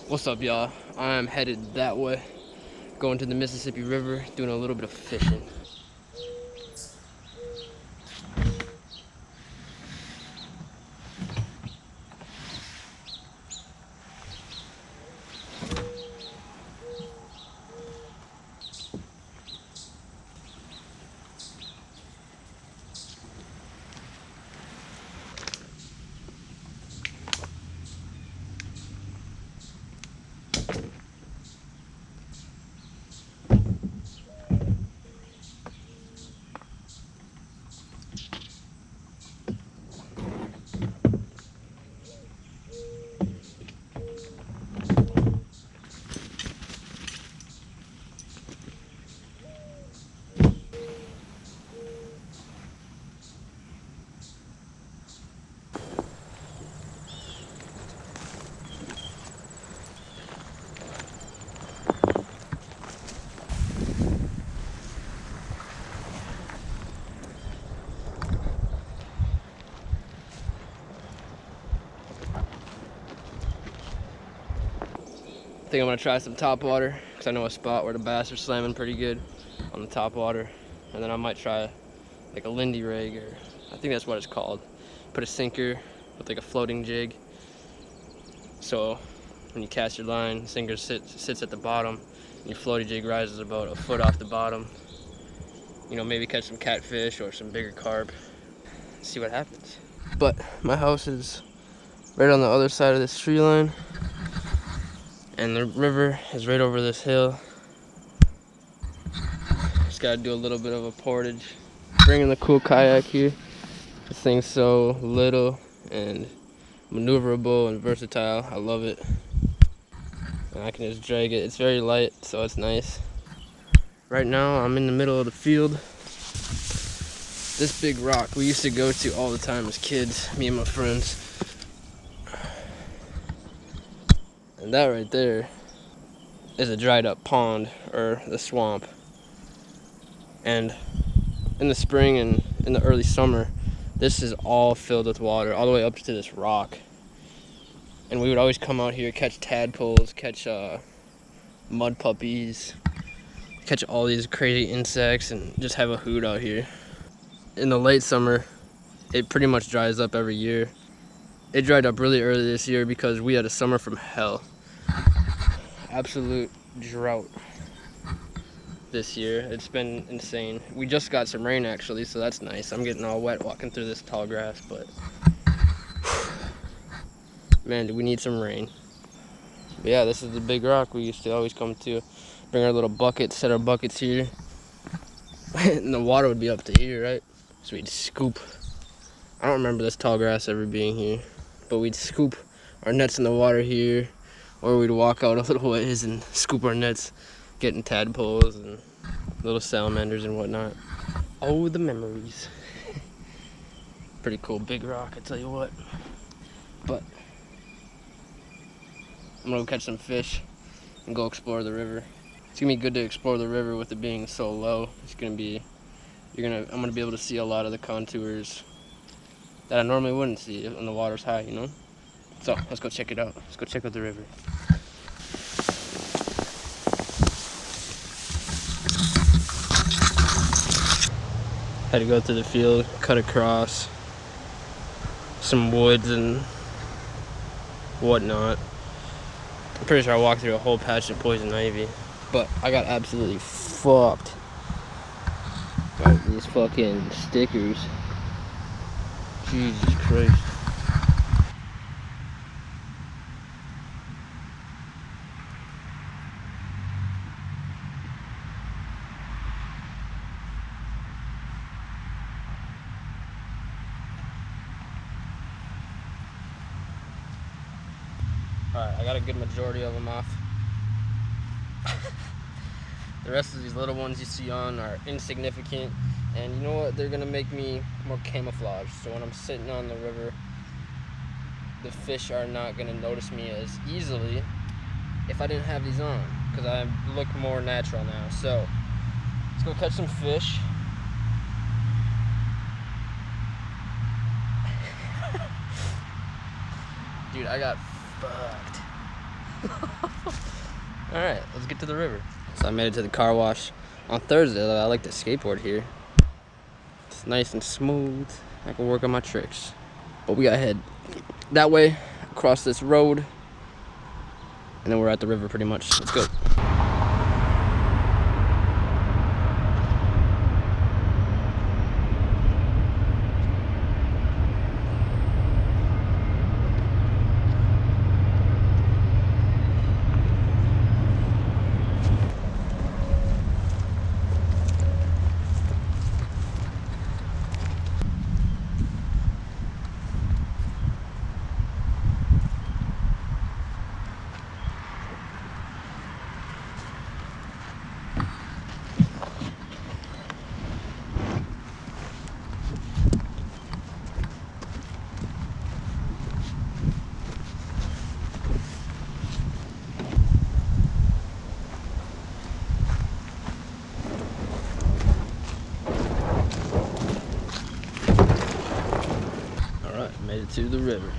What's up, y'all? I'm headed that way, going to the Mississippi River, doing a little bit of fishing. I think I'm gonna try some top water because I know a spot where the bass are slamming pretty good on the top water, and then I might try like a Lindy rig, or I think that's what it's called. Put a sinker with like a floating jig, so when you cast your line, the sinker sits at the bottom, and your floating jig rises about a foot off the bottom. You know, maybe catch some catfish or some bigger carp. See what happens. But my house is right on the other side of this tree line, and the river is right over this hill. Just gotta do a little bit of a portage. Bringing the cool kayak here. This thing's so little and maneuverable and versatile. I love it. And I can just drag it. It's very light, so it's nice. Right now, I'm in the middle of the field. This big rock we used to go to all the time as kids, me and my friends. And that right there is a dried up pond, or the swamp. And in the spring and in the early summer, this is all filled with water, all the way up to this rock. And we would always come out here, catch tadpoles, catch mud puppies, catch all these crazy insects, and just have a hoot out here. In the late summer, it pretty much dries up every year. It dried up really early this year because we had a summer from hell. Absolute drought this year. It's been insane. We just got some rain actually, so that's nice. I'm getting all wet walking through this tall grass, but man, do we need some rain. But yeah, this is the big rock we used to always come to. Bring our little buckets, set our buckets here. And the water would be up to here, right? So we'd scoop. I don't remember this tall grass ever being here, but we'd scoop our nets in the water here, or we'd walk out a little ways and scoop our nets, getting tadpoles and little salamanders and whatnot. Oh, the memories. Pretty cool big rock, I tell you what. But I'm gonna go catch some fish and go explore the river. It's gonna be good to explore the river with it being so low. It's gonna be, I'm gonna be able to see a lot of the contours that I normally wouldn't see when the water's high, you know? So let's go check it out. Let's go check out the river. Had to go through the field, cut across some woods and whatnot. I'm pretty sure I walked through a whole patch of poison ivy, but I got absolutely fucked by these fucking stickers. Jesus Christ. Alright, I got a good majority of them off. The rest of these little ones you see on are insignificant, and you know what? They're gonna make me more camouflaged. So when I'm sitting on the river, the fish are not gonna notice me as easily if I didn't have these on, because I look more natural now. So let's go catch some fish. Dude, I got fucked. All right, let's get to the river. So I made it to the car wash. On Thursday, though, I like to skateboard here. It's nice and smooth. I can work on my tricks. But we gotta head that way, across this road, and then we're at the river pretty much. Let's go. Made it to the river.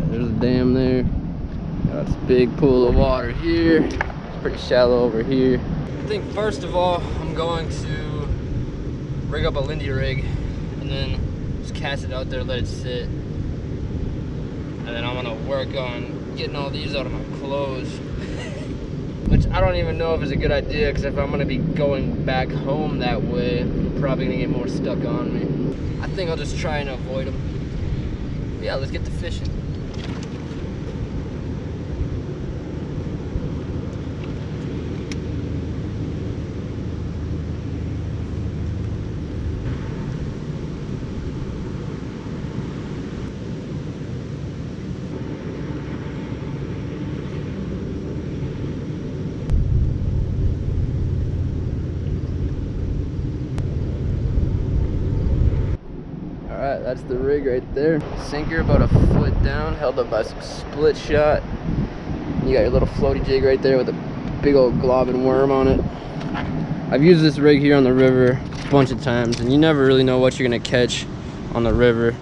There's a dam there. Got this big pool of water here. It's pretty shallow over here. I think first of all, I'm going to rig up a Lindy rig and then just cast it out there, let it sit. And then I'm gonna work on getting all these out of my clothes. Which I don't even know if it's a good idea, because if I'm gonna be going back home that way, I'm probably gonna get more stuck on me. I think I'll just try and avoid them. But yeah, let's get to fishing. Alright, that's the rig right there. Sinker about a foot down, held up by some split shot. You got your little floaty jig right there with a big old globbing worm on it. I've used this rig here on the river a bunch of times, and you never really know what you're gonna catch on the river.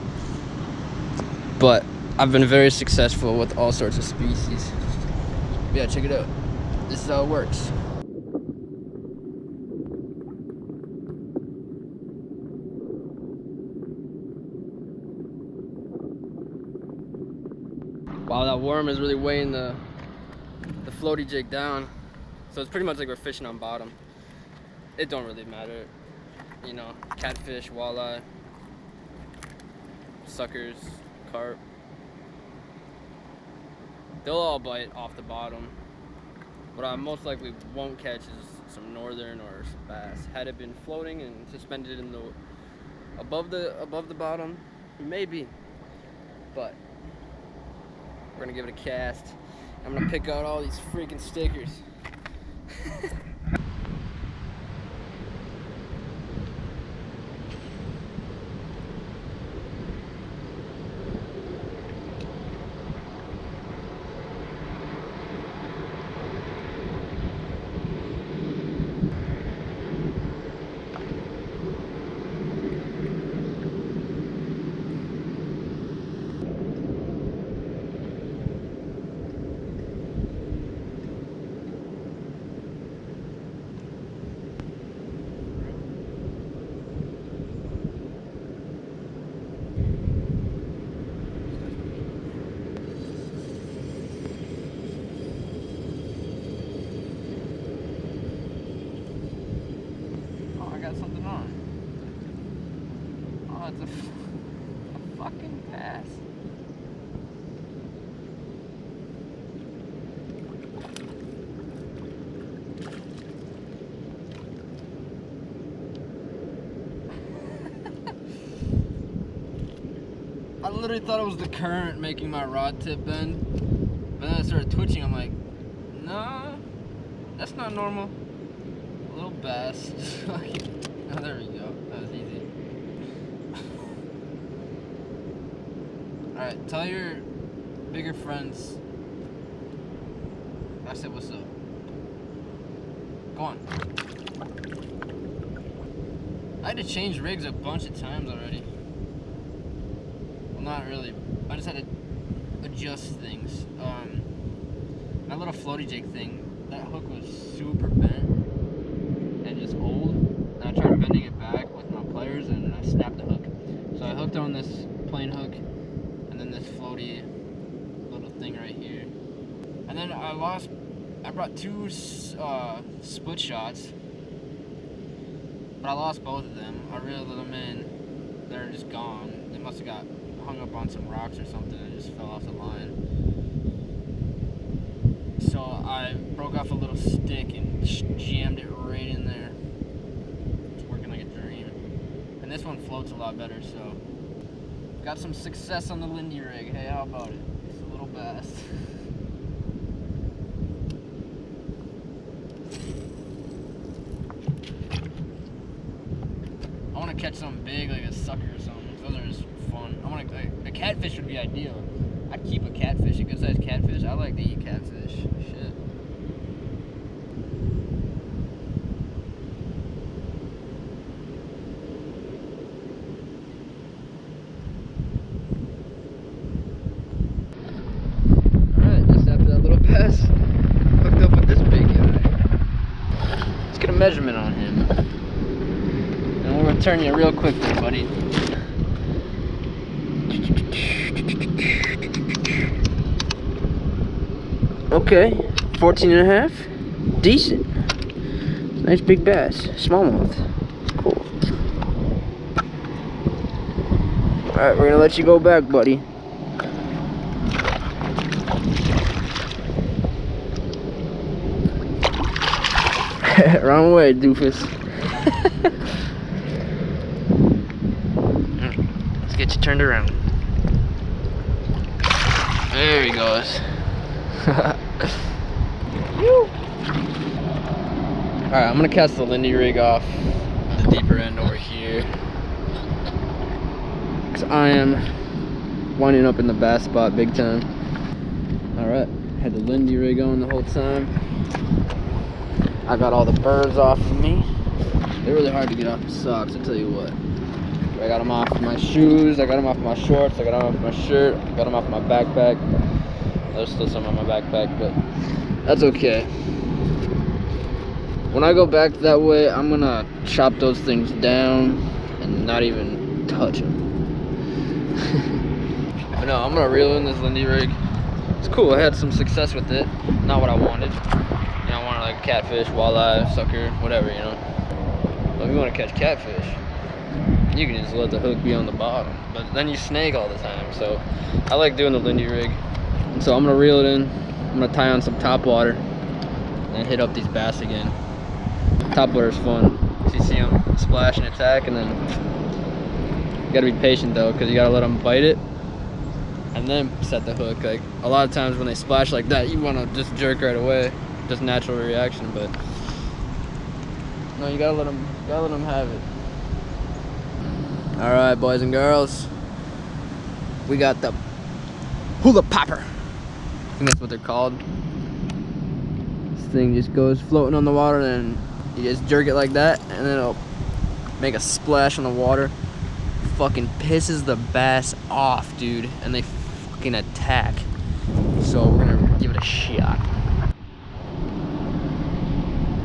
But I've been very successful with all sorts of species. But yeah, check it out. This is how it works. Wow, that worm is really weighing the floaty jig down. So it's pretty much like we're fishing on bottom. It don't really matter. You know, catfish, walleye, suckers, carp. They'll all bite off the bottom. What I most likely won't catch is some northern or some bass. Had it been floating and suspended in the above the bottom, maybe. But we're gonna give it a cast. I'm gonna pick out all these freaking stickers. literally thought it was the current making my rod tip bend. But then I started twitching. I'm like, no, that's not normal. A little bass. Oh, there we go. That was easy. Alright, tell your bigger friends I said what's up. Go on. I had to change rigs a bunch of times already. Well, not really. I just had to adjust things. My little floaty jig thing, that hook was super bent and just old. And I tried bending it back with my pliers and I snapped the hook. So I hooked on this plain hook and then this floaty little thing right here. And then I brought two split shots, but I lost both of them. I reeled them in, they're just gone. They must have got hung up on some rocks or something and just fell off the line. So I broke off a little stick and jammed it right in there. It's working like a dream. And this one floats a lot better, so got some success on the Lindy rig. Hey, how about it? It's a little bass. I want to catch something big, like a sucker or something. Those are just fun. I want to. A catfish would be ideal. I'd keep a catfish, a good-sized catfish. I like to eat catfish. Shit. Alright, just after that little bass, hooked up with this big guy. Let's get a measurement on him. And we'll return you real quick there, buddy. Okay, 14 and a half. Decent. Nice big bass. Smallmouth. Cool. Alright, we're gonna let you go back, buddy. Wrong way, doofus. Let's get you turned around. There he goes. Alright, I'm gonna cast the Lindy rig off the deeper end over here, because I am winding up in the bass spot big time. Alright, had the Lindy rig on the whole time. I got all the burrs off of me. They're really hard to get off the socks, I'll tell you what. I got them off of my shoes, I got them off my shorts, I got them off my shirt, I got them off my backpack. There's still some on my backpack, but that's okay. When I go back that way, I'm gonna chop those things down and not even touch them. But no, I'm gonna reel in this Lindy rig. It's cool, I had some success with it. Not what I wanted. You know, I wanted like catfish, walleye, sucker, whatever, you know. But if you wanna catch catfish, you can just let the hook be on the bottom. But then you snake all the time, so I like doing the Lindy rig. So I'm gonna reel it in. I'm gonna tie on some top water and hit up these bass again. Top water is fun. So you see them splash and attack, and then you gotta be patient though, because you gotta let them bite it and then set the hook. Like a lot of times when they splash like that, you wanna just jerk right away, just natural reaction. But no, you gotta let them have it. All right, boys and girls, we got the hula popper. I think that's what they're called. This thing just goes floating on the water, and you just jerk it like that, and then it'll make a splash on the water. Fucking pisses the bass off, dude, and they fucking attack. So we're gonna give it a shot.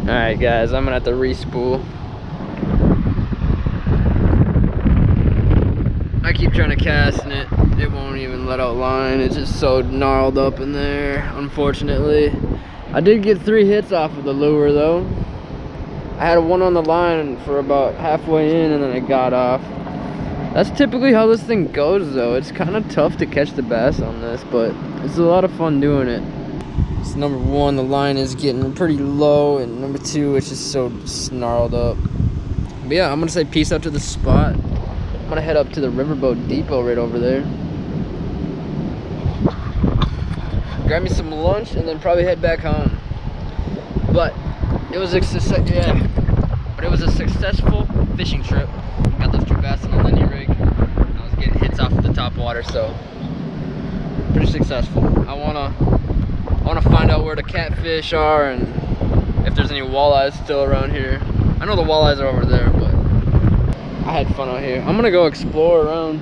Alright guys, I'm gonna have to re-spool. I keep trying to cast and it won't even let out line. It's just so gnarled up in there, unfortunately. I did get 3 hits off of the lure though. I had one on the line for about halfway in and then it got off. That's typically how this thing goes though. It's kind of tough to catch the bass on this, but it's a lot of fun doing it. So number 1, the line is getting pretty low, and number 2, it's just so snarled up. But yeah, I'm gonna say peace out to the spot. I'm gonna head up to the riverboat depot right over there. grab me some lunch, and then probably head back home. But it was a successful fishing trip. Got those 2 bass on the Lindy rig. I was getting hits off of the top water, so pretty successful. I wanna find out where the catfish are and if there's any walleyes still around here. I know the walleyes are over there, but I had fun out here. I'm gonna go explore around.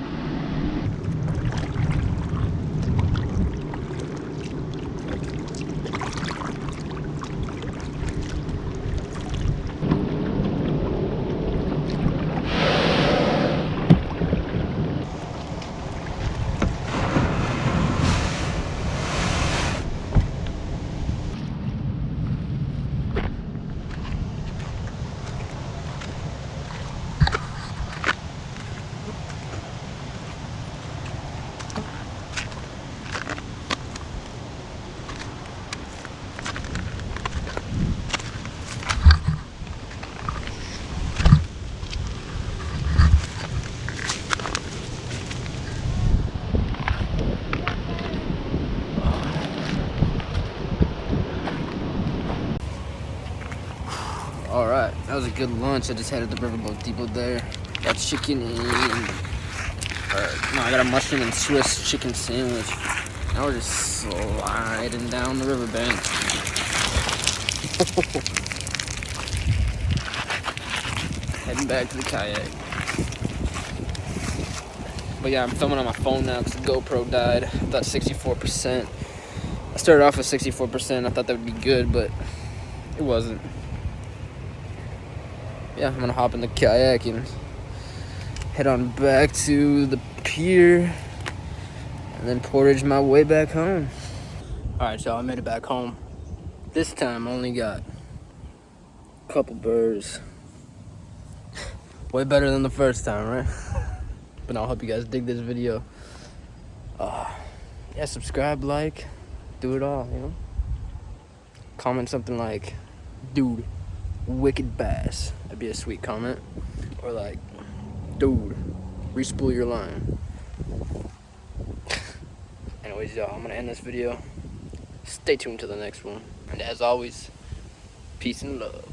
Alright, that was a good lunch. I just had at the Riverboat Depot there. Got chicken and I got a mushroom and Swiss chicken sandwich. Now we're just sliding down the riverbank. Heading back to the kayak. But yeah, I'm filming on my phone now because the GoPro died. I thought 64%. I started off with 64%. I thought that would be good, but it wasn't. Yeah, I'm gonna hop in the kayak and head on back to the pier and then portage my way back home. Alright, y'all, I made it back home. This time I only got a couple birds. Way better than the first time, right? But I hope you guys dig this video. Yeah, subscribe, like, do it all, you know? Comment something like, dude, wicked bass. That'd be a sweet comment. Or like, dude, respool your line. Anyways, y'all, I'm gonna end this video. Stay tuned to the next one. And as always, peace and love.